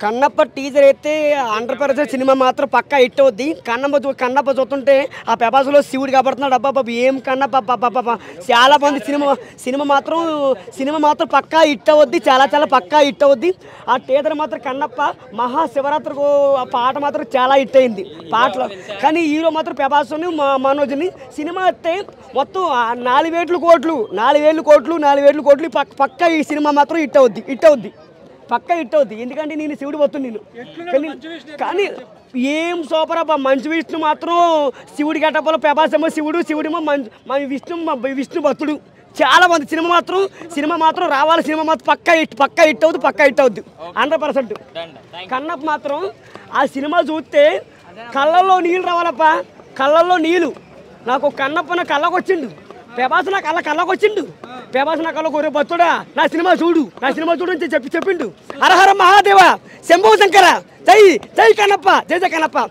Kannappa teaser అయితే Andhra Pradesh cinema మాత్రం పక్కా hit అవుద్ది. కన్నప్ప చూస్తుంటే ఆ పెబాసులో శివుడు కాబడుతున్నాడు. అబ్బాబా ఏం కన్నప్ప చాలా మంది సినిమా మాత్రం పక్కా హిట్ అవుద్ది. చాలా పక్కా హిట్ అవుద్ది. ఆ టీజర్ మాత్రం కన్నప్ప మహాశివరాత్రికి ఆ పాట మాత్రం చాలా హిట్ అయింది పాటలో. కానీ హీరో మాత్రం ప్రభాస్ని మనోజ్ని సినిమా అయితే మొత్తం 4,000 కోట్లు పక్కా ఈ సినిమా మాత్రం హిట్ అవుద్ది పక్కా హిట్ అవుద్ది. ఎందుకంటే నేను శివుడు పోతుంది కానీ ఏం సూపర్ అబ్బా. మంచు విష్ణు మాత్రం శివుడి గట్టపలో ప్రభాస్ ఏమో శివుడేమో విష్ణు భక్తుడు. చాలా మంది సినిమా మాత్రం రావాలి. సినిమా మాత్రం పక్కా హిట్ అవుద్ది 100%. కన్నప్ప మాత్రం ఆ సినిమా చూస్తే కళ్ళల్లో నీళ్ళు రావాలప్ప. కళ్ళల్లో నీళ్ళు. నాకు కన్నప్ప నా కళ్ళకు వచ్చిండు. ప్రభాస్ నా కళ్ళకు వచ్చిండు. ప్రభాస్ నా కళ్ళకు ఒరే భక్తుడా నా సినిమా చూడు అని చెప్పిండు. హర హర మహాదేవ శంభో శంకర జై కన్నప్ప.